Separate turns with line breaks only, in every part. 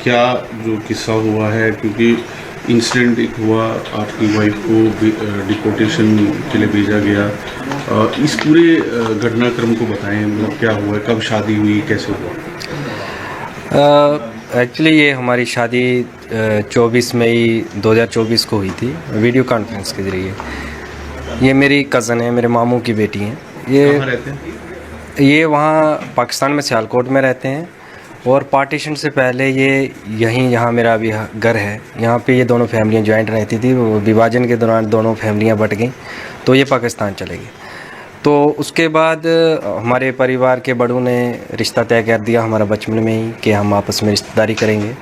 क्या जो किस्सा हुआ है, क्योंकि इंसिडेंट एक हुआ, आपकी वाइफ को डिपोर्टेशन के लिए भेजा गया। इस पूरे घटनाक्रम को बताएं, मतलब क्या हुआ, कब शादी हुई, कैसे हुआ?
एक्चुअली ये हमारी शादी 24 मई 2024 को हुई थी, वीडियो कॉन्फ्रेंस के ज़रिए। ये मेरी कज़न है, मेरे मामू की बेटी हैं।
कहाँ रहते हैं?
ये वहाँ पाकिस्तान में सियालकोट में रहते हैं, और पार्टीशन से पहले ये यहाँ मेरा अभी घर है, यहाँ पे ये दोनों फैमिलियाँ जॉइंट रहती थी। वो विभाजन के दौरान दोनों फैमिलियाँ बट गईं, तो ये पाकिस्तान चले गए। तो उसके बाद हमारे परिवार के बड़ों ने रिश्ता तय कर दिया हमारा बचपन में ही कि हम आपस में रिश्तेदारी करेंगे।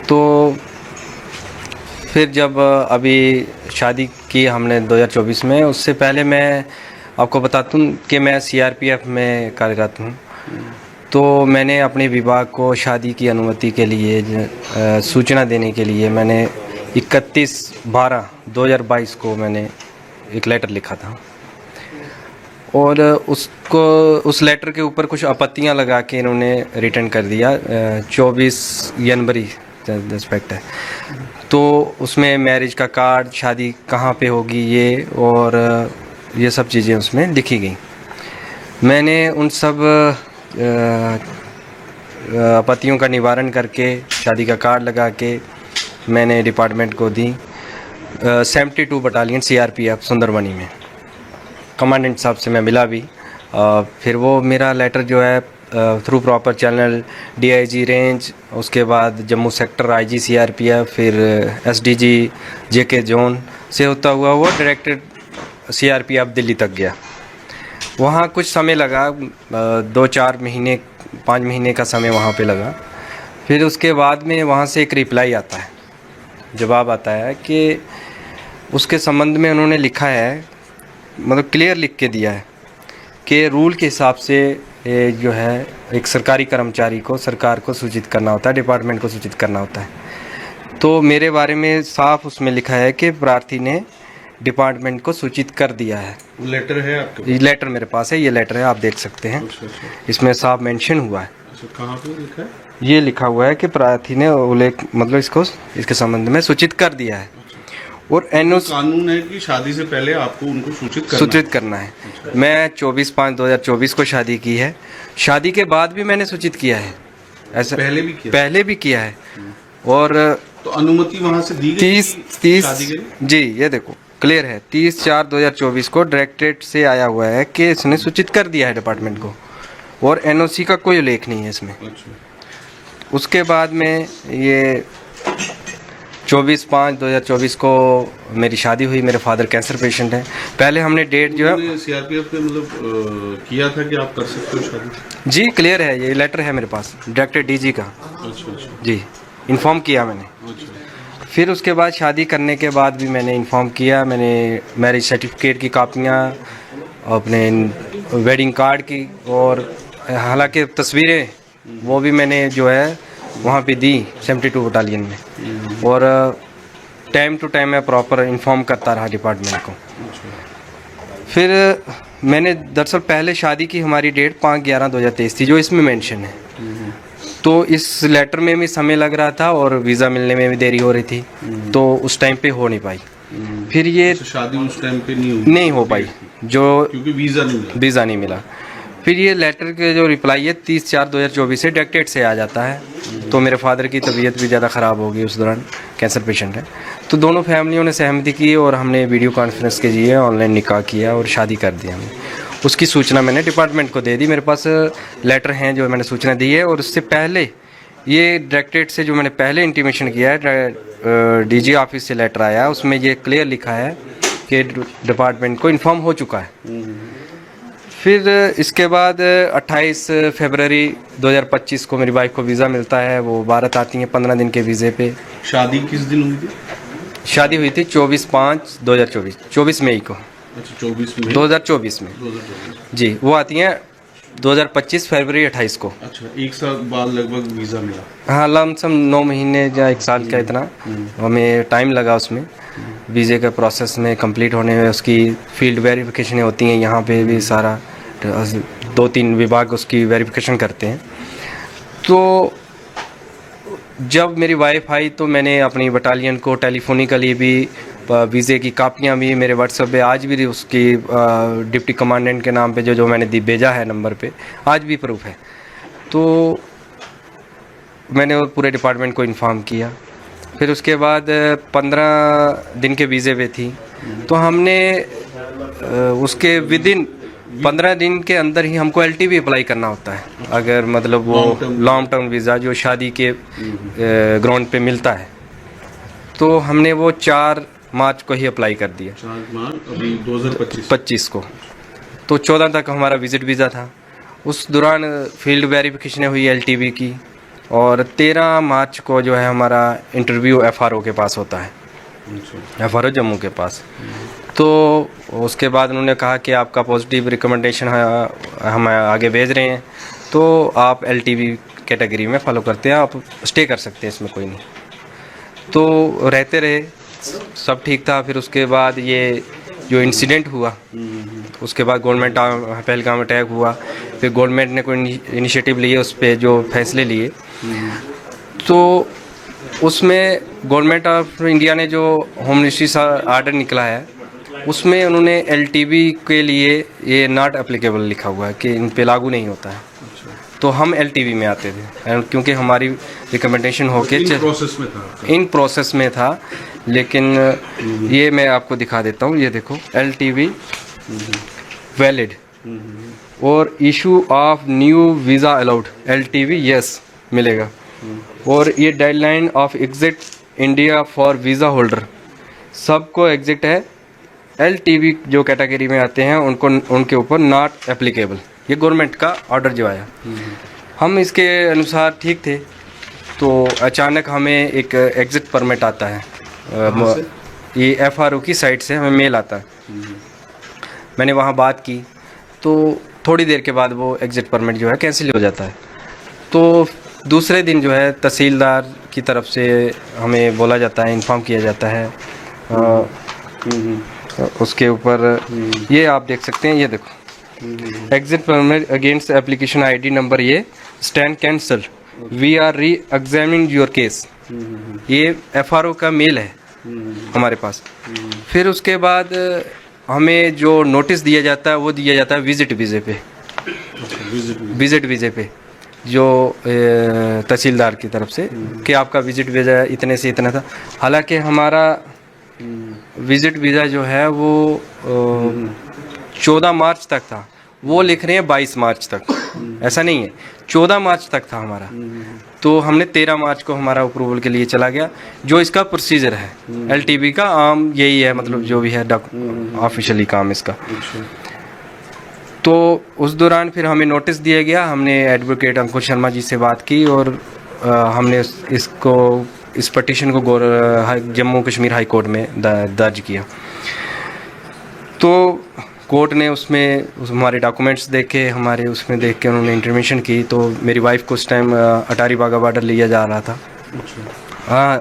तो फिर जब अभी शादी की हमने 2024 में, उससे पहले मैं आपको बता दूं कि मैं सीआरपीएफ में कार्यरत हूं। तो मैंने अपने विभाग को शादी की अनुमति के लिए सूचना देने के लिए मैंने 31/12/2022 को मैंने एक लेटर लिखा था, और उस लेटर के ऊपर कुछ आपत्तियां लगा के इन्होंने रिटर्न कर दिया। 24 जनवरी रिस्पेक्ट है, तो उसमें मैरिज का कार्ड, शादी कहाँ पे होगी ये, और ये सब चीज़ें उसमें लिखी गई। मैंने उन सब आपत्तियों का निवारण करके शादी का कार्ड लगा के मैंने डिपार्टमेंट को दी। 72 बटालियन सीआरपीएफ सुंदरबनी में कमांडेंट साहब से मैं मिला भी। फिर वो मेरा लेटर जो है through proper channel DIG range, उसके बाद जम्मू सेक्टर आईजी सीआरपीएफ, फिर एसडीजी जेके जोन से होता हुआ वो डायरेक्टेड सीआरपीएफ दिल्ली तक गया। वहाँ कुछ समय लगा, 2-4 महीने 5 महीने का समय वहाँ पे लगा। फिर उसके बाद में वहाँ से एक रिप्लाई आता है, जवाब आता है कि उसके संबंध में उन्होंने लिखा है, मतलब क्लियर लिख के दिया है कि रूल के हिसाब से जो है एक सरकारी कर्मचारी को सरकार को सूचित करना होता है, डिपार्टमेंट को सूचित करना होता है। तो मेरे बारे में साफ उसमें लिखा है कि प्रार्थी ने डिपार्टमेंट को सूचित कर दिया है।
लेटर है आपके पास?
ये लेटर मेरे पास है, ये लेटर है, आप देख सकते हैं।
अच्छा।
इसमें साफ मेंशन हुआ है।
अच्छा, कहाँ पे लिखा है?
ये लिखा हुआ है कि प्रार्थी ने उल्लेख, मतलब इसके संबंध में सूचित कर दिया है। और एनओसी
कानून है कि शादी से पहले आपको उनको सूचित करना है।
अच्छा। मैं 24/5/2024 को शादी की है। शादी के बाद भी मैंने सूचित किया है, ऐसा पहले भी किया है। और
तो अनुमति वहां से दी गई
30
शादी के लिए?
जी, ये देखो क्लियर है, 30/4/2024 को डायरेक्टरेट से आया हुआ है कि इसने सूचित कर दिया है डिपार्टमेंट को, और एनओसी का कोई उल्लेख नहीं है इसमें।
अच्छा।
उसके बाद में ये 24/5/2024 को मेरी शादी हुई। मेरे फादर कैंसर पेशेंट हैं। पहले हमने डेट जो है
सीआरपीएफ में मतलब किया था कि आप कर सकते हो शादी?
जी, क्लियर है, ये लेटर है मेरे पास डायरेक्टर डीजी का।
अच्छा।
जी, इन्फॉर्म किया मैंने।
अच्छा।
फिर उसके बाद शादी करने के बाद भी मैंने इन्फॉर्म किया। मैंने मैरिज सर्टिफिकेट की कापियाँ, अपने वेडिंग कार्ड की, और हालांकि तस्वीरें वो भी मैंने जो है वहाँ पे दी 72 बटालियन में, और टाइम टू टाइम मैं प्रॉपर इन्फॉर्म करता रहा डिपार्टमेंट को। फिर मैंने दरअसल पहले शादी की हमारी डेट 5/11/2023 थी, जो इसमें मेंशन है। तो इस लेटर में भी समय लग रहा था और वीज़ा मिलने में भी देरी हो रही थी, तो उस टाइम पे हो नहीं पाई। फिर ये
शादी उस टाइम पे
नहीं हो पाई, जो
क्योंकि वीज़ा नहीं मिला।
फिर ये लेटर के जो रिप्लाई है 30/4/2024 से डायरेक्टेड से आ जाता है। तो मेरे फादर की तबीयत भी ज़्यादा ख़राब हो गई उस दौरान, कैंसर पेशेंट है। तो दोनों फैमिलियों ने सहमति की और हमने वीडियो कॉन्फ्रेंस के जरिए ऑनलाइन निकाह किया और शादी कर दी हमने। उसकी सूचना मैंने डिपार्टमेंट को दे दी। मेरे पास लेटर हैं जो मैंने सूचना दी है, और उससे पहले ये डायरेक्टेड से जो मैंने पहले इंटीमेशन किया है, डीजी ऑफिस से लेटर आया, उसमें ये क्लियर लिखा है कि डिपार्टमेंट को इन्फॉर्म हो चुका है। फिर इसके बाद 28 फरवरी 2025 को मेरी वाइफ को वीज़ा मिलता है। वो भारत आती हैं 15 दिन के वीज़े पे।
शादी किस दिन हुई थी?
शादी हुई थी 24/5/2024, 24 मई को।
अच्छा, 24 मई
2024 में। जी, वो आती हैं 2025 फरवरी 28 को।
अच्छा, एक साल बाद लगभग वीज़ा मिला?
हाँ, लमसम 9 महीने या 1 साल का इतना हमें टाइम लगा उसमें। वीज़े के प्रोसेस में कंप्लीट होने में उसकी फील्ड वेरिफिकेशन होती हैं, यहाँ पे भी सारा 2-3 विभाग उसकी वेरिफिकेशन करते हैं। तो जब मेरी वाइफ आई तो मैंने अपनी बटालियन को टेलीफोनिकली भी वीज़े की कापियाँ भी मेरे व्हाट्सएप पे आज भी उसकी डिप्टी कमांडेंट के नाम पे जो मैंने भेजा है नंबर पे आज भी प्रूफ है। तो मैंने वो पूरे डिपार्टमेंट को इन्फॉर्म किया। फिर उसके बाद 15 दिन के वीज़े पे थी तो हमने उसके विदिन 15 दिन के अंदर ही हमको LTV अप्लाई करना होता है, अगर मतलब वो लॉन्ग टर्म वीज़ा जो शादी के ग्राउंड पे मिलता है। तो हमने वो 4 मार्च को ही अप्लाई कर दिया,
4 मार्च अभी
2025 को। तो 14 तक हमारा विजिट वीज़ा था। उस दौरान फील्ड वेरिफिकेशन हुई LTV की, और 13 मार्च को जो है हमारा इंटरव्यू FRO के पास होता है, FRO जम्मू के पास। तो उसके बाद उन्होंने कहा कि आपका पॉजिटिव रिकमेंडेशन हम आगे भेज रहे हैं, तो आप LTV कैटेगरी में फॉलो करते हैं, आप स्टे कर सकते हैं, इसमें कोई नहीं। तो रहते रहे, सब ठीक था। फिर उसके बाद ये जो इंसिडेंट हुआ, उसके बाद गवर्नमेंट पहलगाम अटैक हुआ, फिर गवर्नमेंट ने कोई इनिशिएटिव लिए, उस पर जो फैसले लिए, तो उसमें गवर्नमेंट ऑफ इंडिया ने जो होम मिनिस्ट्री से आर्डर निकला है, उसमें उन्होंने LTV के लिए ये नॉट एप्लीकेबल लिखा हुआ है कि इन पे लागू नहीं होता है। तो हम LTV में आते थे, क्योंकि हमारी रिकमेंडेशन होके इन प्रोसेस में था। लेकिन ये मैं आपको दिखा देता हूँ, ये देखो LTV वैलिड और issue of new visa allowed, LTV yes मिलेगा। और ये deadline of exit India for visa holder, सबको एग्जिट है। LTV जो कैटेगरी में आते हैं उनको, उनके ऊपर नॉट एप्लीकेबल, ये गवर्नमेंट का ऑर्डर जो आया। हम इसके अनुसार ठीक थे। तो अचानक हमें एक एग्ज़िट परमिट आता है, ये FRO की साइट से हमें मेल आता है। मैंने वहाँ बात की, तो थोड़ी देर के बाद वो एग्ज़िट परमिट जो है कैंसिल हो जाता है। तो दूसरे दिन जो है तहसीलदार की तरफ से हमें बोला जाता है, इन्फॉर्म किया जाता है। उसके ऊपर ये आप देख सकते हैं, ये देखो exit permit against application ID number, ये स्टैंड कैंसल, वी आर री एग्जामिनिंग योर केस। ये FRO का मेल है हमारे पास। फिर उसके बाद हमें जो नोटिस दिया जाता है वो दिया जाता है विजिट वीज़े पे, विजिट वीज़े पे जो तहसीलदार की तरफ से कि आपका विजिट वीज़ा इतने से इतना था। हालांकि हमारा विजिट वीज़ा जो है वो 14 मार्च तक था, वो लिख रहे हैं 22 मार्च तक, ऐसा नहीं है, 14 मार्च तक था हमारा। तो हमने 13 मार्च को हमारा अप्रूवल के लिए चला गया। जो इसका प्रोसीजर है LTV का आम यही है, मतलब जो भी है ऑफिशियली काम इसका। तो उस दौरान फिर हमें नोटिस दिया गया। हमने एडवोकेट अंकुर शर्मा जी से बात की और हमने इस पटिशन को जम्मू कश्मीर हाई कोर्ट में दर्ज किया। तो कोर्ट ने उसमें हमारे डॉक्यूमेंट्स देखे, हमारे उसमें देख के उन्होंने इंटरवेंशन की। तो मेरी वाइफ को उस टाइम अटारी बागा बॉर्डर लिया जा रहा था।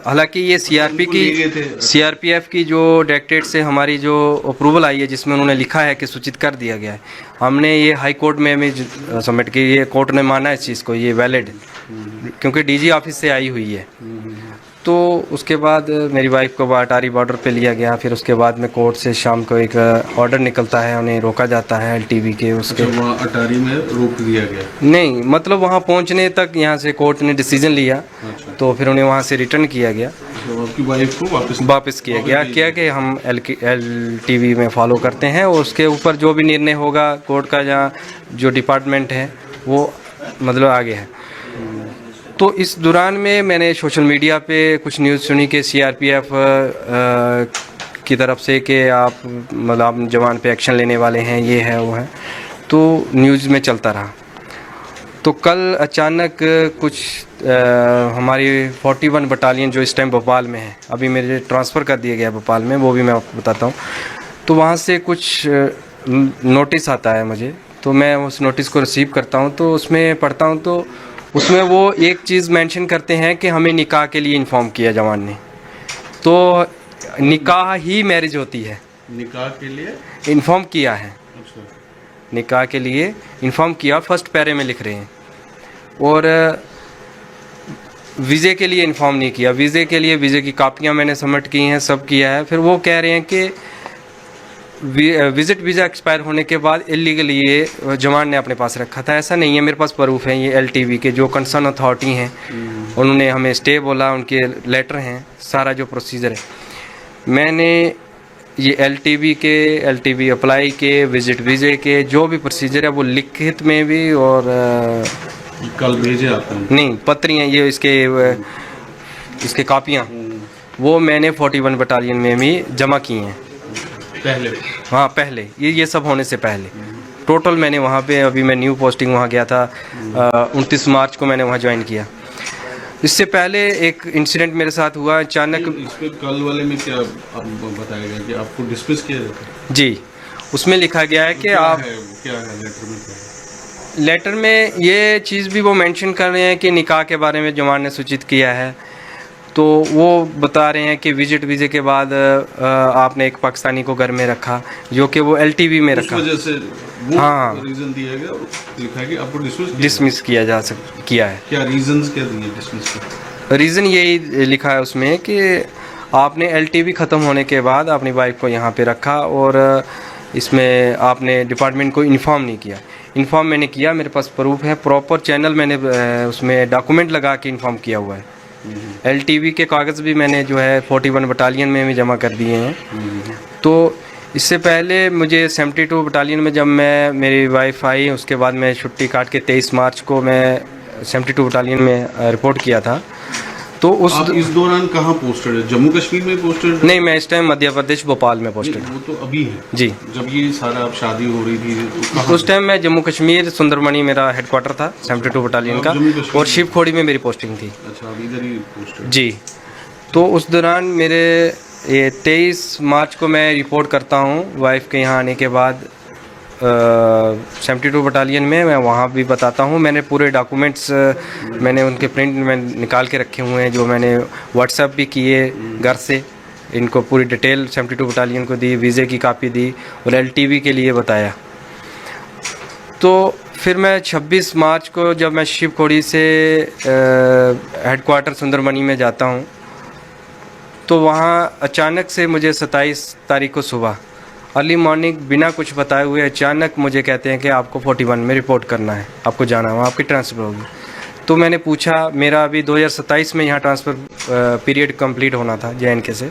हालांकि ये CRPF की जो डायरेक्टरेट से हमारी जो अप्रूवल आई है, जिसमें उन्होंने लिखा है कि सूचित कर दिया गया है, हमने ये हाई कोर्ट में सबमिट की। ये कोर्ट ने माना इस चीज़ को, ये वैलिड, क्योंकि DG ऑफिस से आई हुई है। तो उसके बाद मेरी वाइफ को अटारी बॉर्डर पे लिया गया। फिर उसके बाद में कोर्ट से शाम को एक ऑर्डर निकलता है, उन्हें रोका जाता है LTV के। उसके
वहाँ अटारी में रोक दिया गया? नहीं,
मतलब वहाँ पहुँचने तक यहाँ से कोर्ट ने डिसीजन लिया।
अच्छा।
तो फिर उन्हें वहाँ से रिटर्न किया गया।
तो आपकी वाइफ को
वापस किया गया कि हम LTV में फॉलो करते हैं, और उसके ऊपर जो भी निर्णय होगा कोर्ट का, जहाँ जो डिपार्टमेंट है वो मतलब आगे है। तो इस दौरान में मैंने सोशल मीडिया पे कुछ न्यूज़ सुनी कि CRPF की तरफ से कि आप मतलब जवान पे एक्शन लेने वाले हैं, ये है वो है। तो न्यूज़ में चलता रहा। तो कल अचानक कुछ हमारी 41 बटालियन जो इस टाइम भोपाल में है, अभी मेरे ट्रांसफ़र कर दिया गया भोपाल में, वो भी मैं आपको बताता हूँ। तो वहाँ से कुछ नोटिस आता है मुझे, तो मैं उस नोटिस को रिसीव करता हूँ। तो उसमें पढ़ता हूँ, तो उसमें वो एक चीज़ मेंशन करते हैं कि हमें निकाह के लिए इन्फॉर्म किया जवान ने। तो निकाह ही मैरिज होती है,
निकाह के लिए
इन्फॉर्म किया है।
अच्छा।
निकाह के लिए इन्फॉर्म किया, फर्स्ट पैरे में लिख रहे हैं। और वीज़े के लिए इन्फॉर्म नहीं किया। वीज़े के लिए वीज़े की कापियाँ मैंने सबमिट की हैं, सब किया है। फिर वो कह रहे हैं कि विज़िट वीज़ा एक्सपायर होने के बाद इलीगली ये जवान ने अपने पास रखा था। ऐसा नहीं है, मेरे पास प्रूफ है। ये LTV के जो कंसर्न अथॉरिटी हैं उन्होंने हमें स्टे बोला, उनके लेटर हैं, सारा जो प्रोसीजर है। मैंने ये LTV अप्लाई के, विज़िट वीज़े के जो भी प्रोसीजर है वो लिखित में भी और
कल भेजे आपने?
नहीं, पत्रियाँ ये इसके कापियाँ वो मैंने 41 बटालियन में भी जमा की हैं
पहले।
हाँ, पहले ये सब होने से पहले टोटल मैंने वहाँ पे, अभी मैं न्यू पोस्टिंग वहाँ गया था 29 मार्च को मैंने वहाँ ज्वाइन किया। इससे पहले एक इंसिडेंट मेरे साथ हुआ अचानक।
इस पे कल वाले में क्या बताया गया कि आपको डिस्मिस किया जाता है?
जी, उसमें लिखा गया है कि आप
क्या है लेटर में, क्या है?
लेटर में ये चीज़ भी वो मेंशन कर रहे हैं कि निकाह के बारे में जवान ने सूचित किया है। तो वो बता रहे हैं कि विजिट वीज़े के बाद आपने एक पाकिस्तानी को घर में रखा, जो कि वो LTV में रखा।
उस वजह से वो
हाँ,
रीज़न दिया गया, लिखा है कि आपको
डिसमिस किया है।
क्या रीजंस क्या दिए डिसमिस के?
रीज़न यही लिखा है उसमें कि आपने LTV ख़त्म होने के बाद अपनी वाइफ को यहाँ पे रखा और इसमें आपने डिपार्टमेंट को इन्फॉर्म नहीं किया। इन्फॉर्म मैंने किया, मेरे पास प्रूफ है, प्रॉपर चैनल मैंने उसमें डॉक्यूमेंट लगा के इन्फॉर्म किया हुआ है। LTV के कागज़ भी मैंने जो है 41 बटालियन में भी जमा कर दिए हैं। तो इससे पहले मुझे 72 बटालियन में जब मेरी वाइफ आई, उसके बाद मैं छुट्टी काट के 23 मार्च को मैं 72 बटालियन में रिपोर्ट किया था। तो
आप इस दौरान कहाँ पोस्टेड है? जम्मू कश्मीर में पोस्टेड?
नहीं, मैं इस टाइम मध्य प्रदेश भोपाल में पोस्टेड हूँ।
वो तो अभी है
जी।
जब ये सारा अब शादी हो रही थी तो
उस टाइम मैं जम्मू कश्मीर सुंदरमणि मेरा हेडक्वार्टर था 72 बटालियन का, और शिवखोड़ी में मेरी पोस्टिंग थी।
अच्छा, अभी इधर ही पोस्टेड?
जी। तो उस दौरान मेरे ये 23 मार्च को मैं रिपोर्ट करता हूँ वाइफ के यहाँ आने के बाद 72 बटालियन में। मैं वहाँ भी बताता हूँ, मैंने पूरे डॉक्यूमेंट्स मैंने उनके प्रिंट में निकाल के रखे हुए हैं, जो मैंने व्हाट्सएप भी किए घर से। इनको पूरी डिटेल 72 बटालियन को दी, वीज़े की कापी दी और LTV के लिए बताया। तो फिर मैं 26 मार्च को जब मैं शिवखोड़ी से हेडक्वार्टर सुंदरमणि में जाता हूँ, तो वहाँ अचानक से मुझे 27 तारीख को सुबह अर्ली मॉर्निंग बिना कुछ बताए हुए अचानक मुझे कहते हैं कि आपको 41 में रिपोर्ट करना है, आपको जाना है, आपकी ट्रांसफ़र होगी। तो मैंने पूछा, मेरा अभी 2027 में यहाँ ट्रांसफ़र पीरियड कंप्लीट होना था JNK से।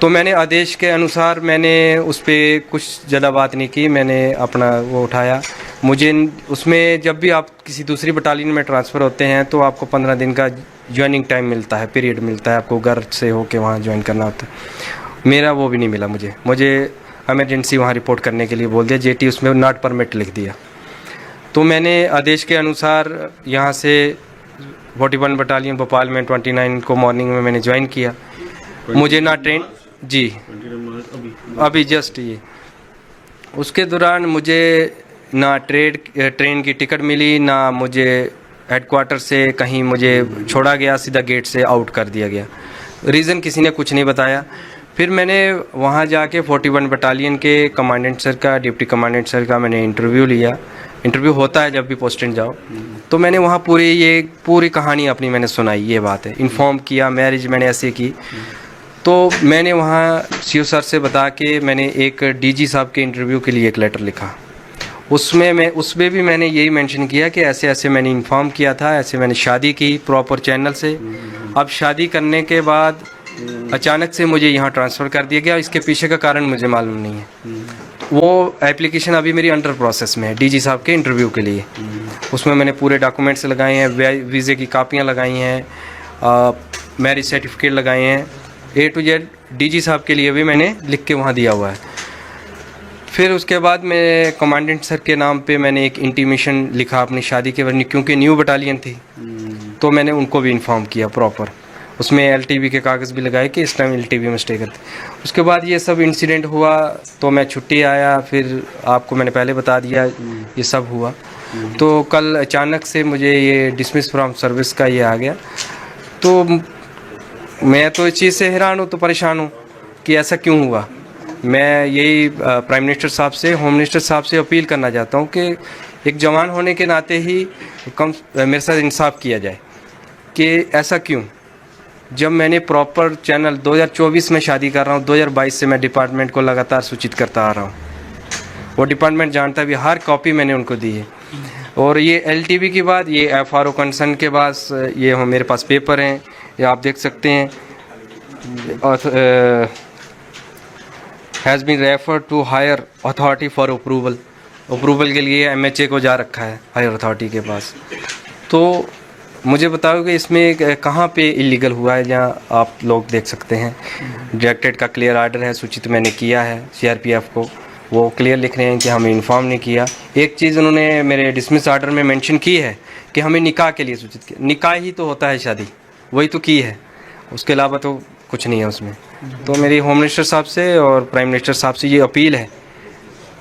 तो मैंने आदेश के अनुसार मैंने उस पर कुछ ज़्यादा बात नहीं की, मैंने अपना वो उठाया। मुझे उसमें जब भी आप किसी दूसरी बटालियन में ट्रांसफ़र होते हैं तो आपको 15 दिन का ज्वाइनिंग टाइम मिलता है, पीरियड मिलता है, आपको घर से होके वहाँ ज्वाइन करना होता है। मेरा वो भी नहीं मिला मुझे इमरजेंसी वहाँ रिपोर्ट करने के लिए बोल दिया, JT उसमें नॉट परमिट लिख दिया। तो मैंने आदेश के अनुसार यहाँ से 41 बटालियन भोपाल में 29 को मॉर्निंग में मैंने ज्वाइन किया। मुझे ना ट्रेन जी अभी जस्ट ये उसके दौरान मुझे ना ट्रेन की टिकट मिली, ना मुझे हेडक्वार्टर से कहीं मुझे छोड़ा गया, सीधा गेट से आउट कर दिया गया। रीज़न किसी ने कुछ नहीं बताया। फिर मैंने वहाँ जाके 41 बटालियन के कमांडेंट सर का, डिप्टी कमांडेंट सर का मैंने इंटरव्यू लिया। इंटरव्यू होता है जब भी पोस्टिंग जाओ। तो मैंने वहाँ पूरी कहानी अपनी मैंने सुनाई, ये बात है, इन्फॉर्म किया, मैरिज मैंने ऐसे की। तो मैंने वहाँ CO सर से बता के मैंने एक DG साहब के इंटरव्यू के लिए एक लेटर लिखा। उसमें भी मैंने यही मेंशन किया कि ऐसे ऐसे मैंने इन्फॉर्म किया था, ऐसे मैंने शादी की प्रॉपर चैनल से। अब शादी करने के बाद अचानक से मुझे यहाँ ट्रांसफ़र कर दिया गया, इसके पीछे का कारण मुझे मालूम नहीं है। वो एप्लीकेशन अभी मेरी अंडर प्रोसेस में है DG साहब के इंटरव्यू के लिए। उसमें मैंने पूरे डॉक्यूमेंट्स लगाए हैं, वीज़े की कापियाँ लगाई हैं, मैरिज सर्टिफिकेट लगाए हैं, A to Z DG साहब के लिए भी मैंने लिख के वहाँ दिया हुआ है। फिर उसके बाद मैं कमांडेंट सर के नाम पे मैंने एक इंटीमेशन लिखा अपनी शादी के बारे, क्योंकि न्यू बटालियन थी तो मैंने उनको भी इन्फॉर्म किया प्रॉपर। उसमें LTV के कागज़ भी लगाए कि इस टाइम LTV में स्टे करते। उसके बाद ये सब इंसिडेंट हुआ तो मैं छुट्टी आया, फिर आपको मैंने पहले बता दिया ये सब हुआ। तो कल अचानक से मुझे ये डिसमिस फ्रॉम सर्विस का ये आ गया। तो मैं तो इस चीज़ से हैरान हूँ, तो परेशान हूँ कि ऐसा क्यों हुआ। मैं यही प्राइम मिनिस्टर साहब से, होम मिनिस्टर साहब से अपील करना चाहता हूँ कि एक जवान होने के नाते ही मेरे साथ इंसाफ किया जाए कि ऐसा क्यों, जब मैंने प्रॉपर चैनल 2024 में शादी कर रहा हूँ, 2022 से मैं डिपार्टमेंट को लगातार सूचित करता आ रहा हूँ। वो डिपार्टमेंट जानता भी, हर कॉपी मैंने उनको दी है। और ये LTV की बात, ये FRO कंसर्न के पास, ये मेरे पास पेपर हैं, ये आप देख सकते हैं। Has been referred to higher authority for approval के लिए MHA को जा रखा है हायर अथॉरिटी के पास। तो मुझे बताओ कि इसमें कहाँ पे इलीगल हुआ है, जहाँ आप लोग देख सकते हैं डायरेक्टरेट का क्लियर आर्डर है, सूचित मैंने किया है CRPF को, वो क्लियर लिख रहे हैं कि हमें इन्फॉर्म नहीं किया। एक चीज़ उन्होंने मेरे डिसमिस आर्डर में मेंशन की है कि हमें निकाह के लिए सूचित किया। निकाह ही तो होता है शादी, वही तो की है, उसके अलावा तो कुछ नहीं है उसमें। तो मेरी होम मिनिस्टर साहब से और प्राइम मिनिस्टर साहब से ये अपील है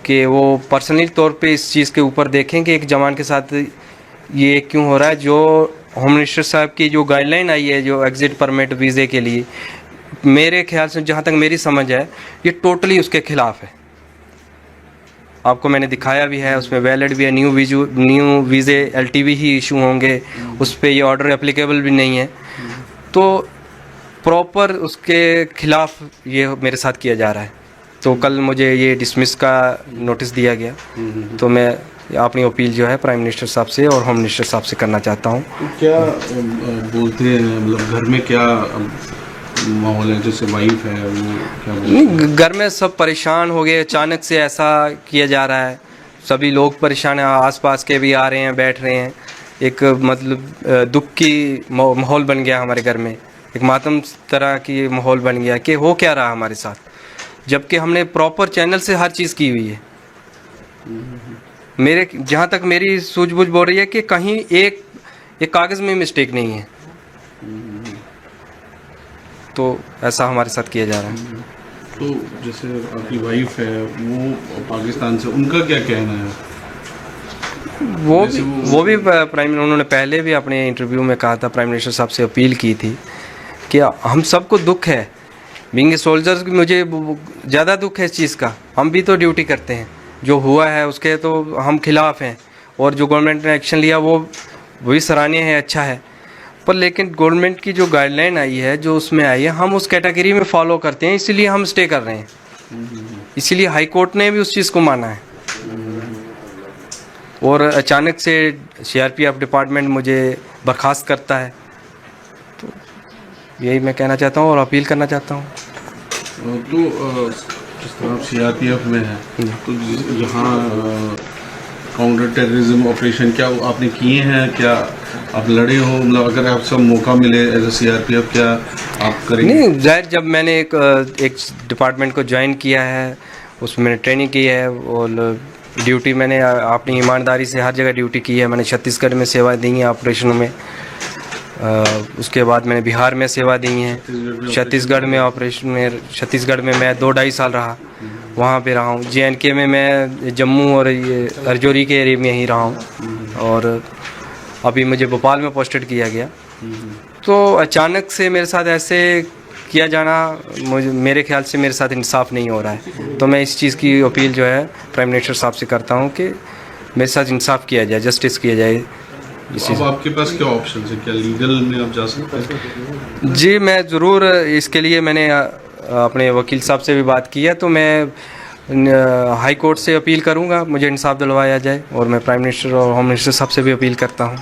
कि वो पर्सनली तौर पे इस चीज़ के ऊपर देखें कि एक जवान के साथ ये क्यों हो रहा है। जो होम मिनिस्टर साहब की जो गाइडलाइन आई है जो एग्ज़िट परमिट वीज़े के लिए, मेरे ख्याल से जहाँ तक मेरी समझ है ये टोटली उसके खिलाफ है। आपको मैंने दिखाया भी है, उसमें वैलिड भी है, न्यू वीज़े LTV ही इशू होंगे, उस पर ये ऑर्डर एप्लीकेबल भी नहीं है। तो प्रॉपर उसके खिलाफ ये मेरे साथ किया जा रहा है। तो कल मुझे ये डिसमिस का नोटिस दिया गया, तो मैं अपनी अपील जो है प्राइम मिनिस्टर साहब से और होम मिनिस्टर साहब से करना चाहता हूँ।
क्या बोलते हैं, मतलब घर में क्या माहौल है, जैसे वाइफ है वो क्या
नहीं, घर में सब परेशान हो गए, अचानक से ऐसा किया जा रहा है, सभी लोग परेशान हैं, आसपास के भी आ रहे हैं, बैठ रहे हैं। एक मतलब दुख की माहौल बन गया हमारे घर में, एक मातम तरह की माहौल बन गया कि हो क्या रहा हमारे साथ, जबकि हमने प्रॉपर चैनल से हर चीज़ की हुई है। मेरे जहाँ तक मेरी सूझबूझ बोल रही है कि कहीं एक कागज़ में मिस्टेक नहीं है, तो ऐसा हमारे साथ किया जा रहा है।
तो जैसे आपकी वाइफ है वो पाकिस्तान से, उनका क्या कहना है?
वो भी प्राइम, उन्होंने पहले भी अपने इंटरव्यू में कहा था, प्राइम मिनिस्टर साहब से अपील की थी कि हम सबको दुख है, बीइंग ए सोल्जर्स मुझे ज़्यादा दुख है इस चीज़ का। हम भी तो ड्यूटी करते हैं, जो हुआ है उसके तो हम खिलाफ़ हैं, और जो गवर्नमेंट ने एक्शन लिया वो भी सराहनीय है, अच्छा है। पर लेकिन गवर्नमेंट की जो गाइडलाइन आई है, जो उसमें आई है, हम उस कैटेगरी में फॉलो करते हैं, इसीलिए हम स्टे कर रहे हैं। इसीलिए हाई कोर्ट ने भी उस चीज़ को माना है। और अचानक से CRPF डिपार्टमेंट मुझे बर्खास्त करता है, तो यही मैं कहना चाहता हूँ और अपील करना चाहता हूँ।
तो जिस तरह आप CRPF में हैं, तो यहाँ काउंटर टेररिज्म ऑपरेशन क्या आपने किए हैं, क्या आप लड़े हो? मतलब अगर आपसे मौका मिले एज ए CRPF, क्या आप करेंगे?
नहीं, ज़ाहिर जब मैंने एक डिपार्टमेंट को ज्वाइन किया है, उसमें मैंने ट्रेनिंग की है और ड्यूटी मैंने अपनी ईमानदारी से हर जगह ड्यूटी की है। मैंने छत्तीसगढ़ में सेवा दी है ऑपरेशनों में, उसके बाद मैंने बिहार में सेवा दी है, छत्तीसगढ़ में ऑपरेशन में, छत्तीसगढ़ में मैं 2-2.5 साल रहा, वहाँ पे रहा हूँ। JNK में मैं जम्मू और ये राजौरी के एरिया में ही रहा हूँ, और अभी मुझे भोपाल में पोस्टेड किया गया। तो अचानक से मेरे साथ ऐसे किया जाना, मेरे ख्याल से मेरे साथ इंसाफ नहीं हो रहा है। तो मैं इस चीज़ की अपील जो है प्राइम मिनिस्टर साहब से करता हूँ कि मेरे साथ इंसाफ किया जाए, जस्टिस किया जाए।
अब आपके पास क्या ऑप्शन है, क्या लीगल में आप जा सकते हैं?
जी, मैं ज़रूर इसके लिए मैंने अपने वकील साहब से भी बात की है, तो मैं हाई कोर्ट से अपील करूंगा मुझे इंसाफ दिलवाया जाए, और मैं प्राइम मिनिस्टर और होम मिनिस्टर साहब से भी अपील करता हूं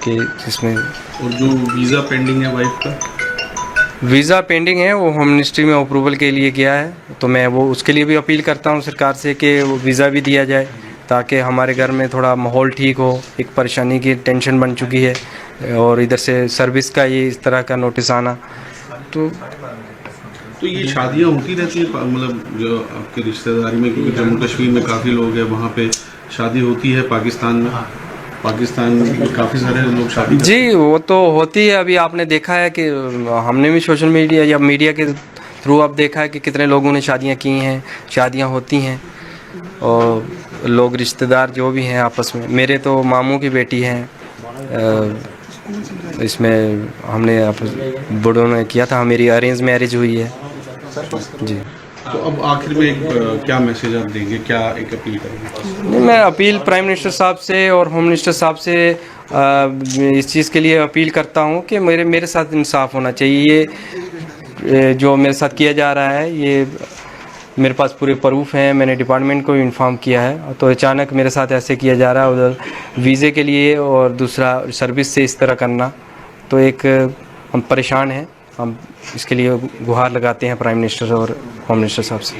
कि इसमें।
और जो वीज़ा पेंडिंग है वाइफ का?
वीज़ा पेंडिंग है, वो होम मिनिस्ट्री में अप्रूवल के लिए गया है, तो मैं वो उसके लिए भी अपील करता हूँ सरकार से कि वो वीज़ा भी दिया जाए, ताकि हमारे घर में थोड़ा माहौल ठीक हो। एक परेशानी की टेंशन बन चुकी है, और इधर से सर्विस का ये इस तरह का नोटिस आना। तो
ये शादियाँ होती रहती हैं, मतलब जो आपके रिश्तेदारी में, क्योंकि जम्मू कश्मीर में काफ़ी लोग हैं, वहाँ पे शादी होती है, पाकिस्तान में काफ़ी सारे लोग शादी।
जी, वो तो होती है। अभी आपने देखा है कि हमने भी सोशल मीडिया या मीडिया के थ्रू अब देखा है कि कितने लोगों ने शादियां की हैं, शादियां होती हैं, और लोग रिश्तेदार जो भी हैं आपस में। मेरे तो मामू की बेटी हैं, इसमें हमने बड़ों ने किया था, मेरी अरेंज मैरिज हुई है जी।
तो अब आखिर में एक क्या मैसेज आप देंगे, क्या एक अपील करेंगे?
नहीं, मैं अपील प्राइम मिनिस्टर साहब से और होम मिनिस्टर साहब से इस चीज़ के लिए अपील करता हूँ कि मेरे साथ इंसाफ होना चाहिए। ये जो मेरे साथ किया जा रहा है, ये मेरे पास पूरे प्रूफ हैं, मैंने डिपार्टमेंट को इन्फॉर्म किया है, तो अचानक मेरे साथ ऐसे किया जा रहा है, उधर वीज़े के लिए और दूसरा सर्विस से इस तरह करना, तो एक हम परेशान हैं। हम इसके लिए गुहार लगाते हैं प्राइम मिनिस्टर और होम मिनिस्टर साहब से।